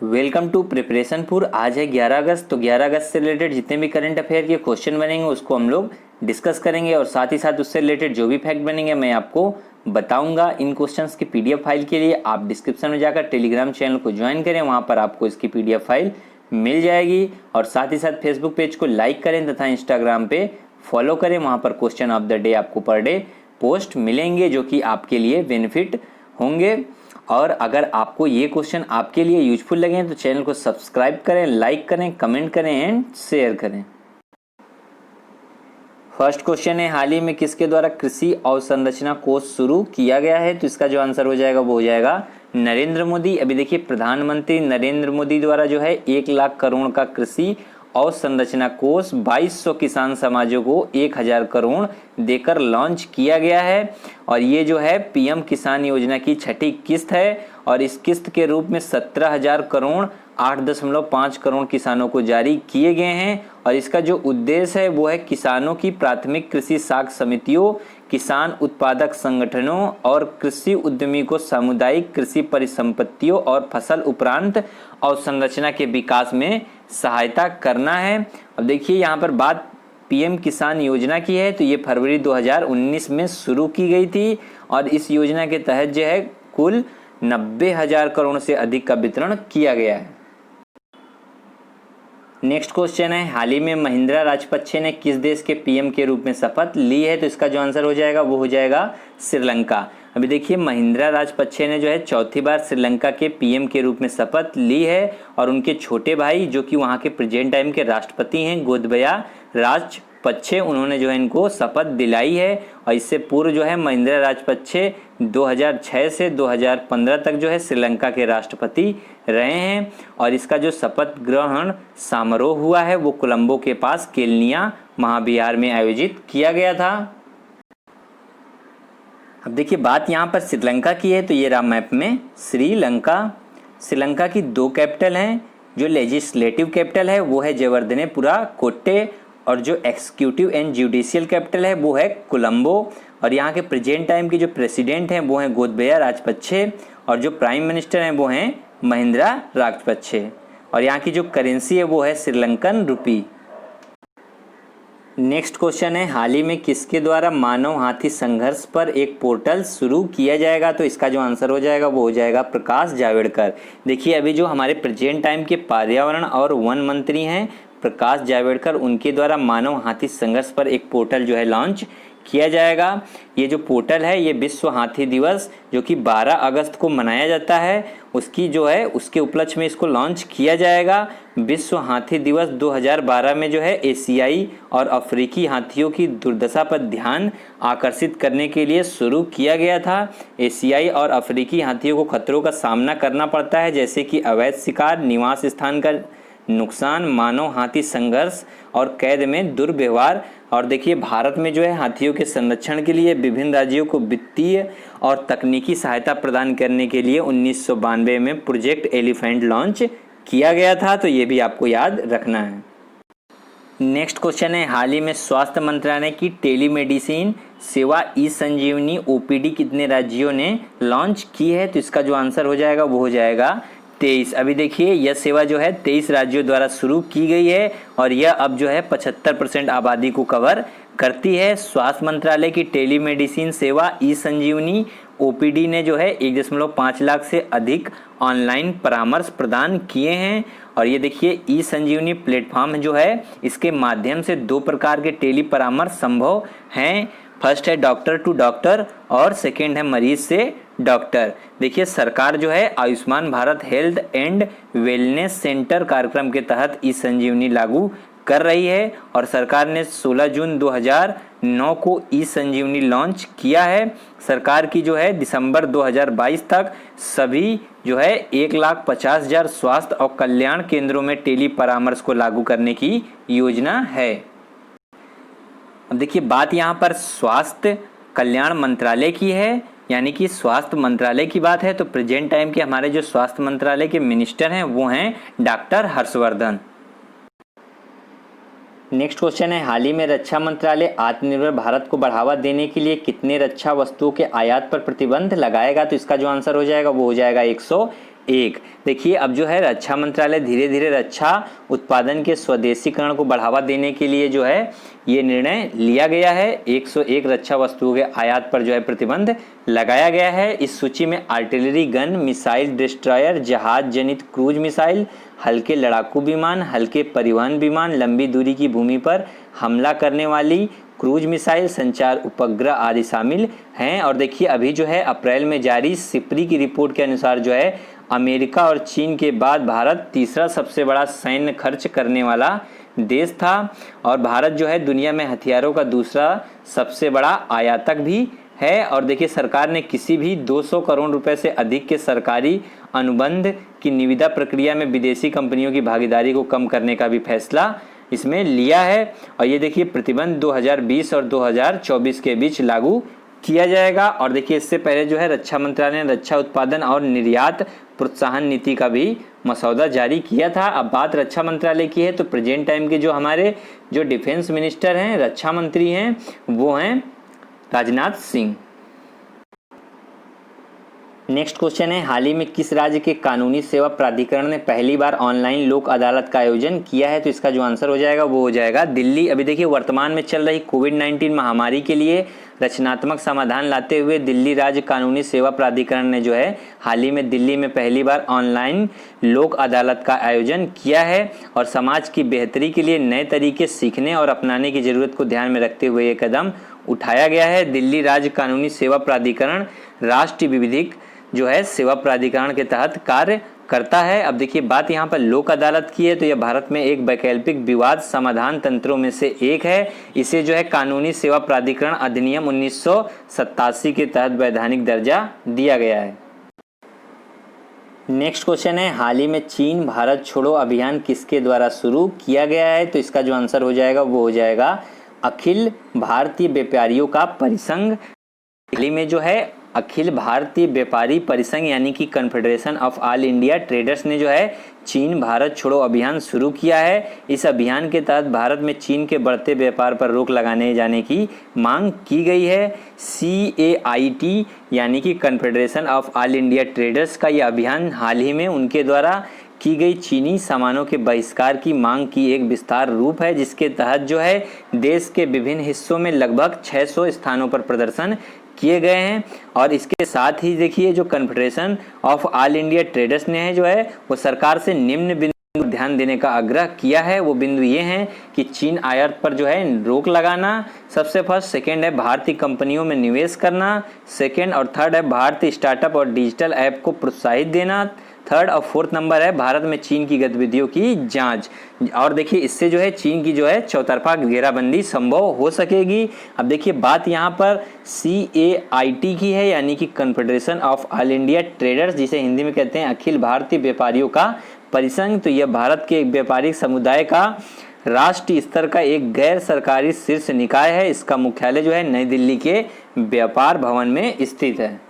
Welcome to preparation for. आज है 11 अगस्त। तो 11 अगस्त से रिलेटेड जितने भी करंट अफेयर के क्वेश्चन बनेंगे उसको हम लोग डिस्कस करेंगे और साथ ही साथ उससे रिलेटेड जो भी फैक्ट बनेंगे मैं आपको बताऊंगा। इन क्वेश्चंस की पीडीएफ फाइल के लिए आप डिस्क्रिप्शन में जाकर टेलीग्राम चैनल को ज्वाइन करें, वहां पर आपको इसकी पीडीएफ फाइल मिल जाएगी। और साथ ही साथ फेसबुक पेज को लाइक करें तथा इंस्टाग्राम पे फॉलो करें, वहां पर क्वेश्चन ऑफ द डे आपको पर डे पोस्ट मिलेंगे जो कि आपके लिए बेनिफिट होंगे। और अगर आपको ये क्वेश्चन आपके लिए यूजफुल लगे तो चैनल को सब्सक्राइब करें, लाइक करें, कमेंट करें एंड शेयर करें। फर्स्ट क्वेश्चन है, हाल ही में किसके द्वारा कृषि अवसंरचना कोष शुरू किया गया है? तो इसका जो आंसर हो जाएगा वो हो जाएगा नरेंद्र मोदी। अभी देखिए प्रधानमंत्री नरेंद्र मोदी द्वारा जो है 1 लाख करोड़ का कृषि अवसंरचना कोष 2200 किसान समाजों को 1000 करोड़ देकर लॉन्च किया गया है। और ये जो है पीएम किसान योजना की छठी किस्त है और इस किस्त के रूप में 17,000 करोड़ 8.5 करोड़ किसानों को जारी किए गए हैं। और इसका जो उद्देश्य है वो है किसानों की प्राथमिक कृषि साख समितियों, किसान उत्पादक संगठनों और कृषि उद्यमी को सामुदायिक कृषि परिसंपत्तियों और फसल उपरांत अवसंरचना के विकास में सहायता करना है। अब देखिए यहाँ पर बात पीएम किसान योजना की है, तो ये फरवरी 2019 में शुरू की गई थी और इस योजना के तहत जो है कुल 90,000 करोड़ से अधिक का वितरण किया गया है। नेक्स्ट क्वेश्चन है, हाल ही में महिंद्रा राजपक्षे ने किस देश के पीएम के रूप में शपथ ली है? तो इसका जो आंसर हो जाएगा वो हो जाएगा श्रीलंका। अभी देखिए महिंद्रा राजपक्षे ने जो है चौथी बार श्रीलंका के पीएम के रूप में शपथ ली है और उनके छोटे भाई जो कि वहां के प्रेजेंट टाइम के राष्ट्रपति हैं गोतबाया राजपक्षे, उन्होंने जो है इनको शपथ दिलाई है। और इससे पूर्व जो है महिंद्रा राजपक्षे 2006 से 2015 तक जो है श्रीलंका के राष्ट्रपति रहे हैं। और इसका जो शपथ ग्रहण समारोह हुआ है वो कोलंबो के पास केलनिया महाविहार में आयोजित किया गया था। अब देखिए बात यहाँ पर श्रीलंका की है, तो ये रहा मैप में श्रीलंका। श्रीलंका की 2 कैपिटल हैं। जो लेजिस्लेटिव कैपिटल है वो है जयवर्धनेपुरा कोट्टे और जो एग्जीक्यूटिव एंड जुडिशियल कैपिटल है वो है कोलंबो। और यहाँ के प्रेजेंट टाइम के जो प्रेसिडेंट हैं वो हैं गोतबाया राजपक्षे और जो प्राइम मिनिस्टर हैं वो हैं महिंद्रा राजपक्षे। और यहाँ की जो करेंसी है वो है श्रीलंकन रुपी। नेक्स्ट क्वेश्चन है, हाल ही में किसके द्वारा मानव हाथी संघर्ष पर एक पोर्टल शुरू किया जाएगा? तो इसका जो आंसर हो जाएगा वो हो जाएगा प्रकाश जावड़ेकर। देखिए अभी जो हमारे प्रेजेंट टाइम के पर्यावरण और वन मंत्री हैं प्रकाश जावड़ेकर, उनके द्वारा मानव हाथी संघर्ष पर एक पोर्टल जो है लॉन्च किया जाएगा। ये जो पोर्टल है ये विश्व हाथी दिवस जो कि 12 अगस्त को मनाया जाता है उसकी जो है उसके उपलक्ष्य में इसको लॉन्च किया जाएगा। विश्व हाथी दिवस 2012 में जो है एशियाई और अफ्रीकी हाथियों की दुर्दशा पर ध्यान आकर्षित करने के लिए शुरू किया गया था। एशियाई और अफ्रीकी हाथियों को खतरों का सामना करना पड़ता है जैसे कि अवैध शिकार, निवास स्थान का नुकसान, मानव हाथी संघर्ष और कैद में दुर्व्यवहार। और देखिए भारत में जो है हाथियों के संरक्षण के लिए विभिन्न राज्यों को वित्तीय और तकनीकी सहायता प्रदान करने के लिए 1992 में प्रोजेक्ट एलिफेंट लॉन्च किया गया था, तो ये भी आपको याद रखना है। नेक्स्ट क्वेश्चन है, हाल ही में स्वास्थ्य मंत्रालय की टेलीमेडिसिन सेवा ई संजीवनी ओपीडी कितने राज्यों ने लॉन्च की है? तो इसका जो आंसर हो जाएगा वो हो जाएगा 23। अभी देखिए यह सेवा जो है 23 राज्यों द्वारा शुरू की गई है और यह अब जो है 75% आबादी को कवर करती है। स्वास्थ्य मंत्रालय की टेलीमेडिसिन सेवा ई संजीवनी ओपीडी ने जो है 1.5 लाख से अधिक ऑनलाइन परामर्श प्रदान किए हैं। और ये देखिए ई संजीवनी प्लेटफॉर्म जो है इसके माध्यम से 2 प्रकार के टेली परामर्श संभव हैं। फर्स्ट है डॉक्टर टू डॉक्टर और सेकेंड है मरीज से डॉक्टर। देखिए सरकार जो है Ayushman Bharat health and wellness centre कार्यक्रम के तहत ई संजीवनी लागू कर रही है और सरकार ने 16 जून 2009 को ई संजीवनी लॉन्च किया है। सरकार की जो है दिसंबर 2022 तक सभी जो है 1,50,000 स्वास्थ्य और कल्याण केंद्रों में टेली परामर्श को लागू करने की योजना है। अब देखिए बात यहाँ पर स्वास्थ्य कल्याण मंत्रालय की है, यानी कि स्वास्थ्य मंत्रालय की बात है, तो प्रेजेंट टाइम के हमारे जो स्वास्थ्य मंत्रालय के मिनिस्टर हैं वो हैं डॉक्टर हर्षवर्धन। नेक्स्ट क्वेश्चन है, हाल ही में रक्षा मंत्रालय आत्मनिर्भर भारत को बढ़ावा देने के लिए कितने रक्षा वस्तुओं के आयात पर प्रतिबंध लगाएगा? तो इसका जो आंसर हो जाएगा वो हो जाएगा एक। देखिए अब जो है रक्षा मंत्रालय धीरे धीरे रक्षा उत्पादन के स्वदेशीकरण को बढ़ावा देने के लिए जो है ये निर्णय लिया गया है। 101 रक्षा वस्तुओं के आयात पर जो है प्रतिबंध लगाया गया है। इस सूची में आर्टिलरी गन, मिसाइल डिस्ट्रॉयर, जहाज जनित क्रूज मिसाइल, हल्के लड़ाकू विमान, हल्के परिवहन विमान, लंबी दूरी की भूमि पर हमला करने वाली क्रूज मिसाइल, संचार उपग्रह आदि शामिल हैं। और देखिए अभी जो है अप्रैल में जारी सिप्री की रिपोर्ट के अनुसार जो है अमेरिका और चीन के बाद भारत तीसरा सबसे बड़ा सैन्य खर्च करने वाला देश था और भारत जो है दुनिया में हथियारों का दूसरा सबसे बड़ा आयातक भी है। और देखिए सरकार ने किसी भी 200 करोड़ रुपए से अधिक के सरकारी अनुबंध की निविदा प्रक्रिया में विदेशी कंपनियों की भागीदारी को कम करने का भी फैसला इसमें लिया है। और ये देखिए प्रतिबंध 2020 और 2024 के बीच लागू किया जाएगा। और देखिए इससे पहले जो है रक्षा मंत्रालय ने रक्षा उत्पादन और निर्यात प्रोत्साहन नीति का भी मसौदा जारी किया था। अब बात रक्षा मंत्रालय की है तो प्रेजेंट टाइम के जो हमारे जो डिफेंस मिनिस्टर हैं, रक्षा मंत्री हैं, वो हैं राजनाथ सिंह। नेक्स्ट क्वेश्चन है, हाल ही में किस राज्य के कानूनी सेवा प्राधिकरण ने पहली बार ऑनलाइन लोक अदालत का आयोजन किया है? तो इसका जो आंसर हो जाएगा वो हो जाएगा दिल्ली। अभी देखिए वर्तमान में चल रही कोविड-19 महामारी के लिए रचनात्मक समाधान लाते हुए दिल्ली राज्य कानूनी सेवा प्राधिकरण ने जो है हाल ही में दिल्ली में पहली बार ऑनलाइन लोक अदालत का आयोजन किया है। और समाज की बेहतरी के लिए नए तरीके सीखने और अपनाने की जरूरत को ध्यान में रखते हुए ये कदम उठाया गया है। दिल्ली राज्य कानूनी सेवा प्राधिकरण राष्ट्रीय विधिक जो है सेवा प्राधिकरण के तहत कार्य करता है। अब देखिए बात यहाँ पर लोक अदालत की है तो यह भारत में एक वैकल्पिक विवाद समाधान तंत्रों में से एक है। इसे जो है कानूनी सेवा प्राधिकरण अधिनियम 1987 के तहत वैधानिक दर्जा दिया गया है। नेक्स्ट क्वेश्चन है, हाल ही में चीन भारत छोड़ो अभियान किसके द्वारा शुरू किया गया है? तो इसका जो आंसर हो जाएगा वो हो जाएगा अखिल भारतीय व्यापारियों का परिसंघ। दिल्ली में जो है अखिल भारतीय व्यापारी परिसंघ यानी कि confederation of all India traders ने जो है चीन भारत छोड़ो अभियान शुरू किया है। इस अभियान के तहत भारत में चीन के बढ़ते व्यापार पर रोक लगाने जाने की मांग की गई है। CAIT यानी कि confederation of all India traders का यह अभियान हाल ही में उनके द्वारा की गई चीनी सामानों के बहिष्कार की मांग की एक विस्तार रूप है, जिसके तहत जो है देश के विभिन्न हिस्सों में लगभग 600 स्थानों पर प्रदर्शन किए गए हैं। और इसके साथ ही देखिए जो confederation of all India traders ने है जो है वो सरकार से निम्न बिंदु ध्यान देने का आग्रह किया है। वो बिंदु ये हैं कि चीन आयात पर जो है रोक लगाना सबसे फर्स्ट, सेकेंड है भारतीय कंपनियों में निवेश करना, सेकेंड और थर्ड है भारतीय स्टार्टअप और डिजिटल ऐप को प्रोत्साहित देना, थर्ड और फोर्थ नंबर है भारत में चीन की गतिविधियों की जांच। और देखिए इससे जो है चीन की जो है चौतरफा घेराबंदी संभव हो सकेगी। अब देखिए बात यहाँ पर CAIT की है यानी कि confederation of all India traders, जिसे हिंदी में कहते हैं अखिल भारतीय व्यापारियों का परिसंघ। तो यह भारत के एक व्यापारिक समुदाय का राष्ट्रीय स्तर का एक गैर सरकारी शीर्ष निकाय है। इसका मुख्यालय जो है नई दिल्ली के व्यापार भवन में स्थित है।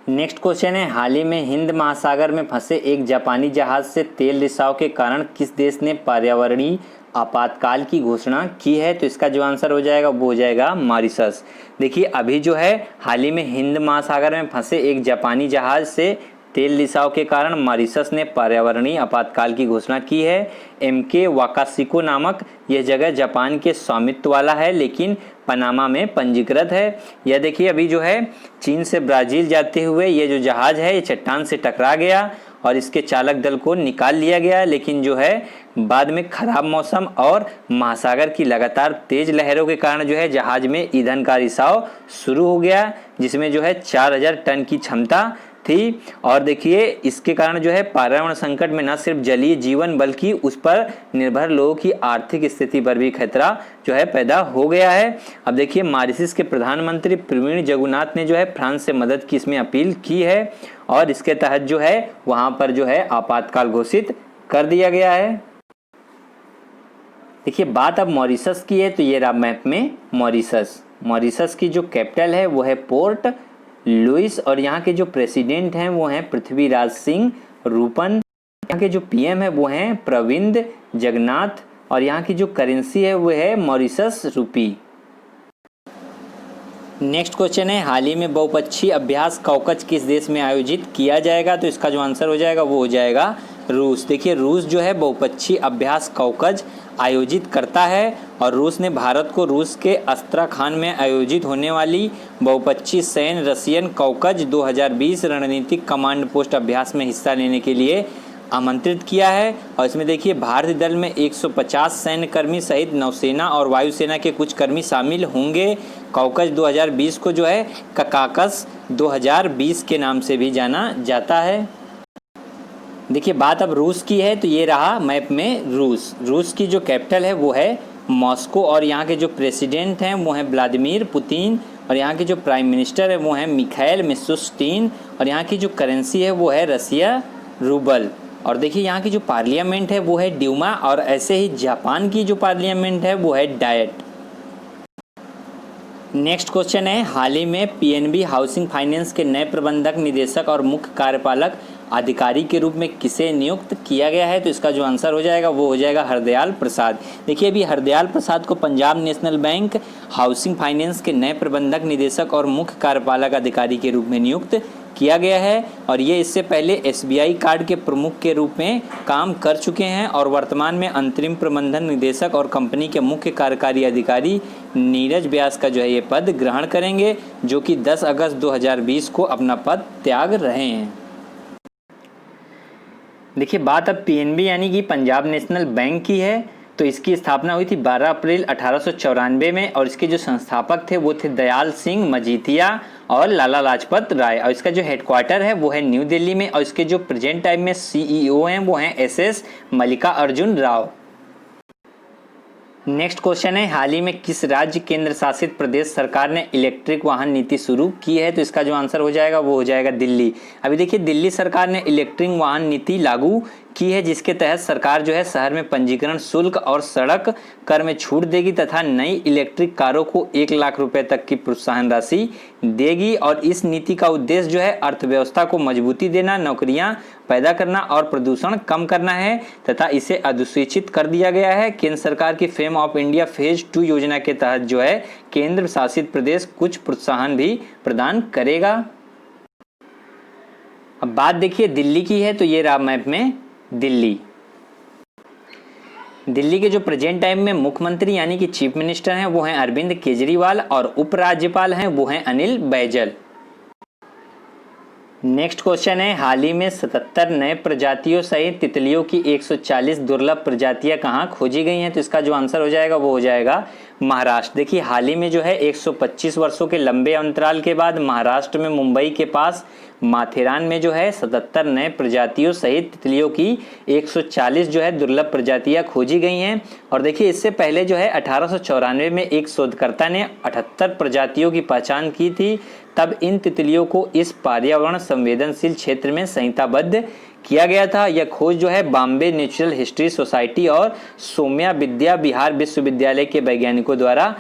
नेक्स्ट क्वेश्चन है, हाल ही में हिंद महासागर में फंसे एक जापानी जहाज से तेल रिसाव के कारण किस देश ने पर्यावरणीय आपातकाल की घोषणा की है? तो इसका जो आंसर हो जाएगा वो हो जाएगा मॉरिशस। देखिए अभी जो है हाल ही में हिंद महासागर में फंसे एक जापानी जहाज से तेल रिसाव के कारण मॉरिशस ने पर्यावरणीय आपातकाल की घोषणा की है। MK वाकाशिको नामक यह जगह जापान के स्वामित्व वाला है लेकिन पनामा में पंजीकृत है। यह देखिए अभी जो है चीन से ब्राजील जाते हुए ये जो जहाज है ये चट्टान से टकरा गया और इसके चालक दल को निकाल लिया गया, लेकिन जो है बाद में खराब मौसम और महासागर की लगातार तेज लहरों के कारण जो है जहाज में ईंधन का रिसाव शुरू हो गया, जिसमें जो है 4000 टन की क्षमता थी। और देखिए इसके कारण जो है पर्यावरण संकट में न सिर्फ जलीय जीवन बल्कि उस पर निर्भर लोगों की आर्थिक स्थिति पर भी खतरा जो है पैदा हो गया है। अब देखिए मॉरिशस के प्रधानमंत्री प्रवीण जगन्नाथ ने जो है फ्रांस से मदद की इसमें अपील की है और इसके तहत जो है वहां पर जो है आपातकाल घोषित कर दिया गया है। देखिए बात अब मॉरिशस की है तो ये रहा मैप में मॉरिशस की जो कैपिटल है वो है पोर्ट लुइस और यहाँ के जो प्रेसिडेंट हैं वो हैं पृथ्वीराज सिंह रूपन। यहाँ के जो PM है वो हैं प्रविंद जगन्नाथ और यहाँ की जो करेंसी है वो है मॉरिशस रूपी। नेक्स्ट क्वेश्चन है, हाल ही में बहुपक्षीय अभ्यास कॉकस किस देश में आयोजित किया जाएगा? तो इसका जो आंसर हो जाएगा वो हो जाएगा रूस। देखिए रूस जो है बहुपक्षीय अभ्यास कॉकस आयोजित करता है और रूस ने भारत को रूस के अस्त्राखान में आयोजित होने वाली बहुपक्षीय सैन्य रशियन कॉकस 2020 रणनीतिक कमांड पोस्ट अभ्यास में हिस्सा लेने के लिए आमंत्रित किया है। और इसमें देखिए भारतीय दल में 150 सैन्य कर्मी सहित नौसेना और वायुसेना के कुछ कर्मी शामिल होंगे। कॉकस 2020 को जो है ककाकस 2020 के नाम से भी जाना जाता है। देखिए बात अब रूस की है, तो ये रहा मैप में रूस की जो कैपिटल है वो है मॉस्को और यहाँ के जो प्रेसिडेंट हैं वो हैं व्लादिमीर पुतिन और यहाँ के जो प्राइम मिनिस्टर है वो हैं मिखाइल मिशुस्तिन और यहाँ की जो करेंसी है वो है रसिया रूबल। और देखिए यहाँ की जो पार्लियामेंट है वो है ड्यूमा और ऐसे ही जापान की जो पार्लियामेंट है वो है डायट। नेक्स्ट क्वेश्चन है, हाल ही में पीएनबी हाउसिंग फाइनेंस के नए प्रबंधक निदेशक और मुख्य कार्यपालक अधिकारी के रूप में किसे नियुक्त किया गया है? तो इसका जो आंसर हो जाएगा वो हो जाएगा हरदयाल प्रसाद। देखिए अभी हरदयाल प्रसाद को Punjab national bank housing finance के नए प्रबंधक निदेशक और मुख्य कार्यपालक अधिकारी के रूप में नियुक्त किया गया है और ये इससे पहले एसबीआई कार्ड के प्रमुख के रूप में काम कर चुके हैं और वर्तमान में अंतरिम प्रबंधन निदेशक और कंपनी के मुख्य कार्यकारी अधिकारी नीरज व्यास का जो है ये पद ग्रहण करेंगे, जो कि 10 अगस्त 2020 को अपना पद त्याग रहे हैं। देखिए बात अब पीएनबी यानी कि पंजाब नेशनल बैंक की है। तो इसकी स्थापना हुई थी 12 अप्रैल 1894 में और इसके जो संस्थापक थे वो थे दयाल सिंह मजीठिया और लाला लाजपत राय और इसका जो हेडक्वार्टर है वो है न्यू दिल्ली में और इसके जो प्रेजेंट टाइम में सीईओ हैं वो हैं SS Mallikarjun Rao. Next question है, हाल ही में किस राज्य केंद्र शासित प्रदेश सरकार ने इलेक्ट्रिक वाहन नीति शुरू की है? तो इसका जो आंसर हो जाएगा वो हो जाएगा दिल्ली। अभी देखिए दिल्ली सरकार ने इलेक्ट्रिक वाहन नीति लागू की है जिसके तहत सरकार जो है शहर में पंजीकरण शुल्क और सड़क कर में छूट देगी तथा नई इलेक्ट्रिक कारों को 1 लाख रुपए तक की प्रोत्साहन राशि देगी। और इस नीति का उद्देश्य जो है अर्थव्यवस्था को मजबूती देना, नौकरियां पैदा करना और प्रदूषण कम करना है तथा इसे अधिसूचित कर दिया गया है। केंद्र सरकार की फेम ऑफ इंडिया फेज 2 योजना के तहत जो है केंद्र शासित प्रदेश कुछ प्रोत्साहन भी प्रदान करेगा। अब बात देखिए दिल्ली की है, तो ये रहा मैप में दिल्ली के जो प्रेजेंट टाइम में मुख्यमंत्री यानी कि चीफ मिनिस्टर हैं वो हैं अरविंद केजरीवाल और उपराज्यपाल हैं वो हैं अनिल बैजल। नेक्स्ट क्वेश्चन है, हाल ही में 77 नए प्रजातियों सहित तितलियों की 140 दुर्लभ प्रजातियां कहाँ खोजी गई हैं? तो इसका जो आंसर हो जाएगा वो हो जाएगा महाराष्ट्र। देखिए हाल ही में जो है 125 वर्षों के लंबे अंतराल के बाद महाराष्ट्र में मुंबई के पास माथेरान में जो है 77 नए प्रजातियों सहित तितलियों की 140 जो है दुर्लभ प्रजातियां खोजी गई हैं। और देखिए इससे पहले जो है 1894 में एक शोधकर्ता ने 78 प्रजातियों की पहचान की थी। तब इन तितलियों को इस पर्यावरण संवेदनशील क्षेत्र में संहिताबद्ध किया गया था। यह खोज जो है बॉम्बे नेचुरल हिस्ट्री सोसाइटी और सोम्या विद्या बिहार विश्वविद्यालय के वैज्ञानिकों द्वारा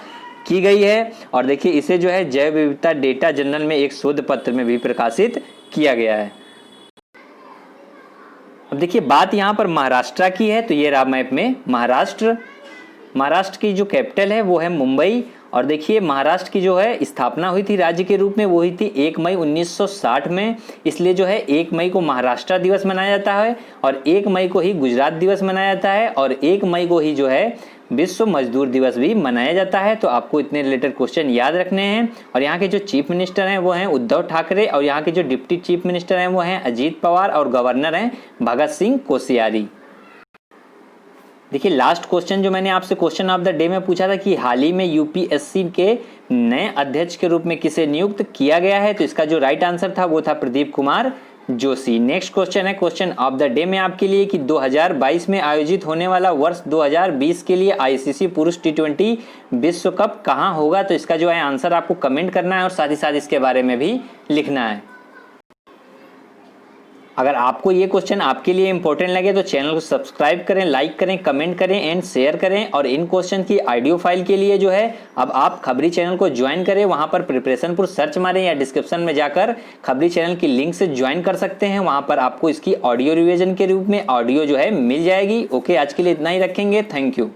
की गई है। और देखिए इसे जो है जैव विविधता डेटा जर्नल में एक शोध पत्र में भी प्रकाशित किया गया है। अब देखिए बात यहाँ पर महाराष्ट्र की है, तो ये रहा मैप में महाराष्ट्र की जो कैपिटल है वो है मुंबई। और देखिए महाराष्ट्र की जो है स्थापना हुई थी राज्य के रूप में वो हुई थी 1 मई 1960 में। इसलिए जो है 1 मई को महाराष्ट्र दिवस मनाया जाता है और 1 मई को ही गुजरात दिवस मनाया जाता है और 1 मई को ही जो है विश्व मजदूर दिवस भी मनाया जाता है। तो आपको इतने रिलेटेड क्वेश्चन याद रखने हैं। और यहाँ के जो चीफ मिनिस्टर हैं वो हैं उद्धव ठाकरे और यहाँ के जो डिप्टी चीफ मिनिस्टर हैं वो हैं अजीत पवार और गवर्नर हैं भगत सिंह कोश्यारी। देखिए लास्ट क्वेश्चन जो मैंने आपसे क्वेश्चन ऑफ द डे में पूछा था कि हाल ही में यूपीएससी के नए अध्यक्ष के रूप में किसे नियुक्त किया गया है? तो इसका जो राइट आंसर था वो था प्रदीप कुमार जोशी। नेक्स्ट क्वेश्चन है क्वेश्चन ऑफ द डे में आपके लिए कि 2022 में आयोजित होने वाला वर्ष 2020 के लिए आईसीसी पुरुष टी20 विश्व कप कहां होगा? तो इसका जो है आंसर आपको कमेंट करना है और साथ ही साथ इसके बारे में भी लिखना है। अगर आपको ये क्वेश्चन आपके लिए इंपॉर्टेंट लगे तो चैनल को सब्सक्राइब करें, लाइक करें, कमेंट करें एंड शेयर करें। और इन क्वेश्चन की ऑडियो फाइल के लिए जो है अब आप खबरी चैनल को ज्वाइन करें, वहां पर प्रिपरेशन पर सर्च मारें या डिस्क्रिप्शन में जाकर खबरी चैनल की लिंक से ज्वाइन कर सकते हैं। वहां पर आपको इसकी ऑडियो रिवीजन के रूप में ऑडियो जो है मिल जाएगी। ओके, आज के लिए इतना ही रखेंगे। Thank you.